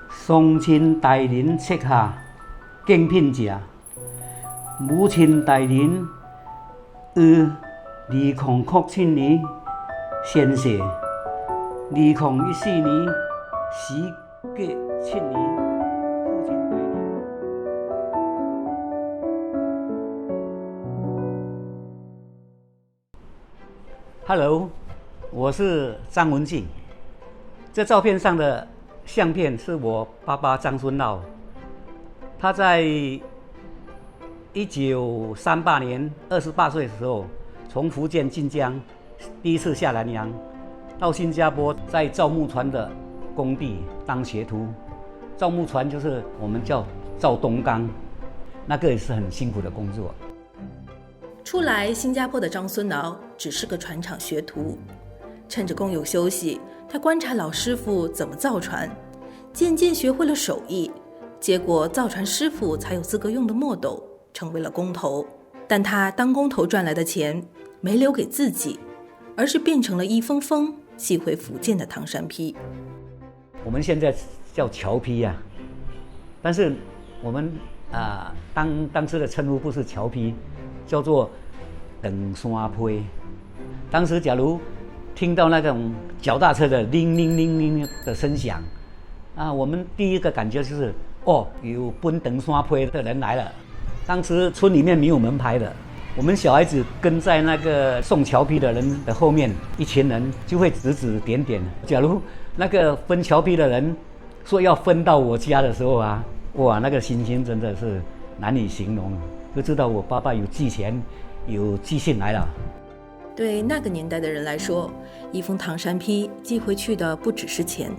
双亲大人膝下敬品食，母亲大人于2007年先逝，2014年时隔7年，父亲大人。Hello， 我是张文静。这照片上的相片是我爸爸张孙老，他在1938年28岁的时候，从福建晋江第一次下南洋，到新加坡，在造木船的工地当学徒。造木船就是我们叫造东钢，那个也是很辛苦的工作。初来新加坡的张孙挠只是个船厂学徒，趁着工友休息，他观察老师傅怎么造船，渐渐学会了手艺。结果造船师傅才有资格用的墨斗成为了工头，但他当工头赚来的钱没留给自己，而是变成了一封封寄回福建的唐山批。我们现在叫侨批啊，但是我们当时的称呼不是侨批，叫做长山批。当时假如听到那种脚踏车的铃铃铃铃的声响我们第一个感觉就是有奔长山批的人来了。当时村里面没有门牌的，我们小孩子跟在那个送侨批的人的后面，一群人就会指指点点。假如那个分侨批的人说要分到我家的时候哇，那个心情真的是难以形容，就知道我爸爸有寄钱，有寄信来了。对那个年代的人来说，一封唐山批寄回去的不只是钱，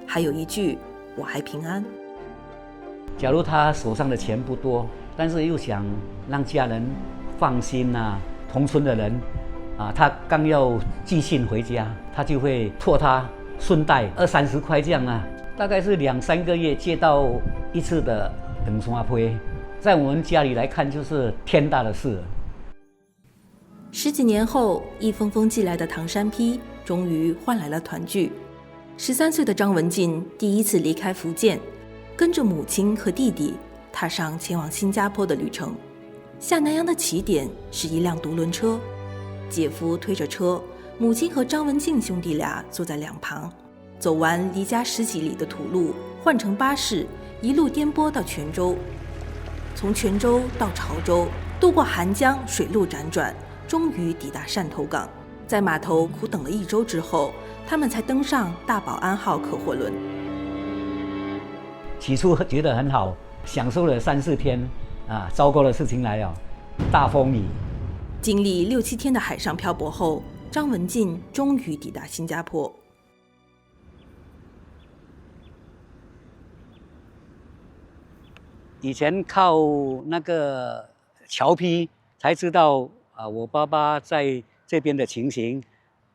还有一句“我还平安”。假如他手上的钱不多，但是又想让家人放心同村的人他刚要寄信回家，他就会托他顺带20-30块这样大概是2-3个月接到一次的长山批，在我们家里来看就是天大的事了。10几年后，一封封寄来的唐山批终于换来了团聚。13岁的张文静第一次离开福建，跟着母亲和弟弟踏上前往新加坡的旅程。下南洋的起点是一辆独轮车，姐夫推着车，母亲和张文静兄弟俩坐在两旁，走完离家10几里的土路，换乘巴士，一路颠簸到泉州，从泉州到潮州，渡过韩江，水路辗转，终于抵达汕头港。在码头苦等了1周之后，他们才登上大保安号客货轮。起初觉得很好，享受了3-4天糟糕的事情来了，大风雨。经历6-7天的海上漂泊后，张文静终于抵达新加坡。以前靠那个侨批才知道我爸爸在这边的情形，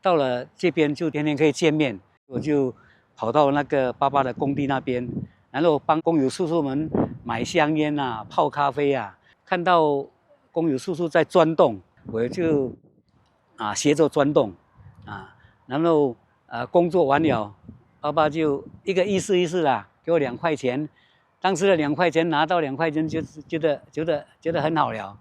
到了这边就天天可以见面，我就跑到那个爸爸的工地那边，然后帮工友叔叔们买香烟泡咖啡看到工友叔叔在钻洞，我就协助钻洞然后工作完了，爸爸就一个意思给我2块钱。当时的2块钱拿到2块钱就觉得很好了。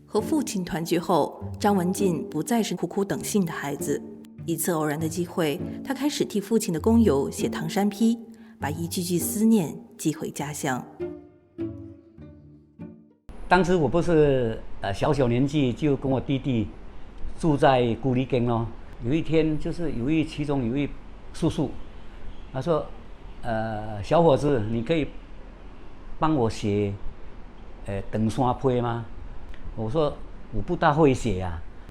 和父亲团聚后，张文静不再是苦苦等信的孩子。一次偶然的机会，他开始替父亲的工友写唐山批，把一句句思念寄回家乡。当时我不是小年纪就跟我弟弟住在古里根咯。有一天就是其中有一叔叔，他说小伙子，你可以帮我写长山批吗？我说我不大会写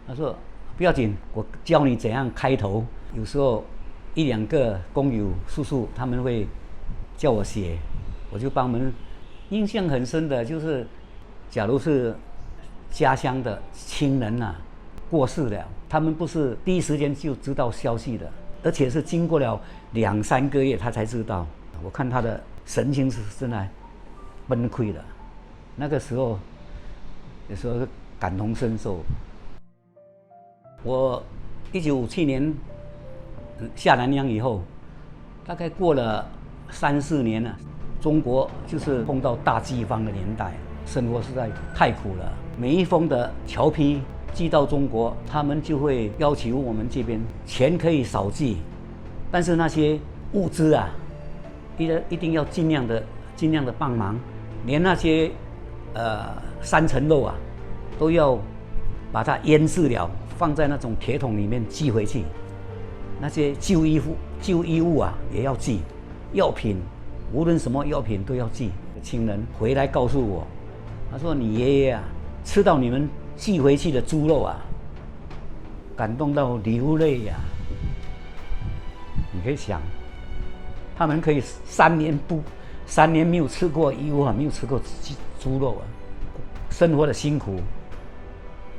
他说不要紧，我教你怎样开头。有时候1-2个工友叔叔他们会叫我写，我就帮忙。印象很深的就是，假如是家乡的亲人过世了，他们不是第一时间就知道消息的，而且是经过了2-3个月他才知道。我看他的神情是真的崩溃了，那个时候有时候感同身受。我1957年下南洋以后，大概过了3-4年了，中国就是碰到大饥荒的年代，生活实在太苦了。每一封的侨批寄到中国，他们就会要求我们这边钱可以少寄，但是那些物资啊，一定要尽量的帮忙，连那些3层肉啊，都要把它腌制了，放在那种铁桶里面寄回去。那些旧衣物啊也要寄，药品无论什么药品都要寄。亲人回来告诉我，他说你爷爷啊吃到你们寄回去的猪肉啊，感动到流泪呀。你可以想，他们可以3年没有吃过衣物啊，没有吃过猪肉啊，生活的辛苦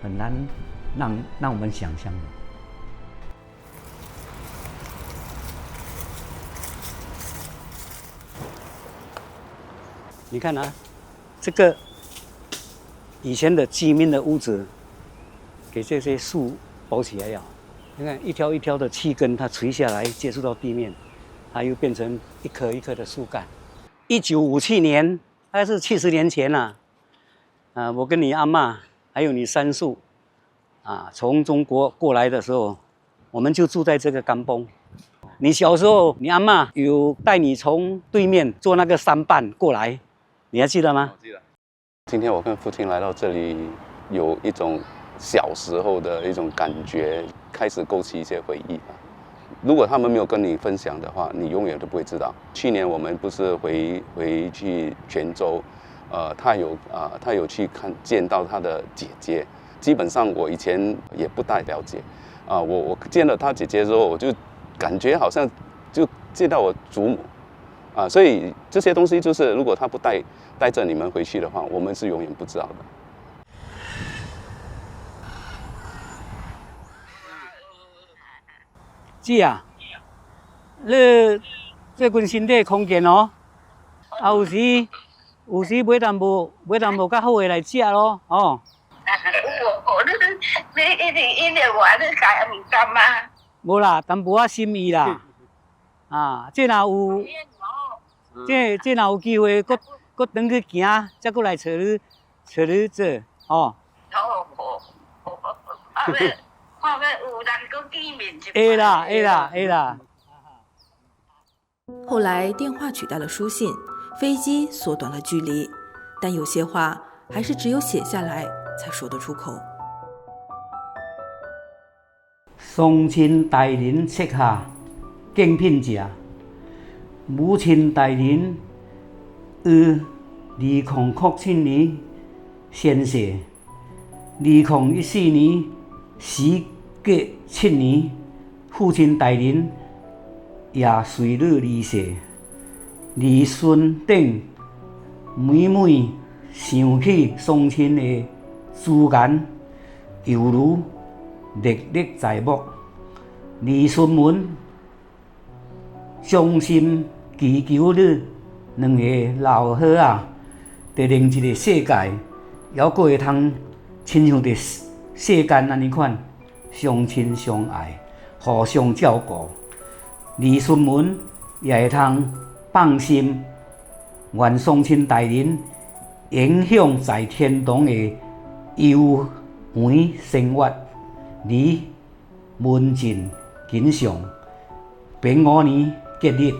很难让我们想象的。你看啊，这个以前的居民的屋子，给这些树包起来了。你看一条一条的气根，它垂下来接触到地面，它又变成一棵一棵的树干。1957年，大概是70年前了。我跟你阿嬷还有你三叔，从中国过来的时候，我们就住在这个甘崩。你小时候，你阿嬷有带你从对面坐那个3班过来，你还记得吗？我记得。今天我跟父亲来到这里，有一种小时候的一种感觉，开始勾起一些回忆。如果他们没有跟你分享的话，你永远都不会知道。去年我们不是回去泉州，他有去见到他的姐姐。基本上我以前也不太了解，我见了他姐姐之后，我就感觉好像就见到我祖母，所以这些东西就是如果他不带着你们回去的话，我们是永远不知道的。姐啊，你最近身体康健哦，有时买淡薄较好的来食咯，哦。你一直话你家唔甘啊？无啦，淡薄仔心意啦。这若有，这若有机会，搁转去行，再过来找你做，哦。看要有人搁见面一会啦。后来电话取代了书信，飞机缩短了距离，但有些话还是只有写下来才说得出口。双亲大人膝下敬品食，母亲大人于2007年先逝，2014年时隔7年，父亲大人也随日离世。儿孙等每想起双亲的滋言，犹如历历在目。儿孙们衷心祈求你两个老伙仔，在另一个世界，还阁会通亲像在世间安尼款相亲相爱，互相照顾。儿孙们也会通放心，愿双亲大人永享在天堂的悠闲生活，你门前吉祥，平安年吉日。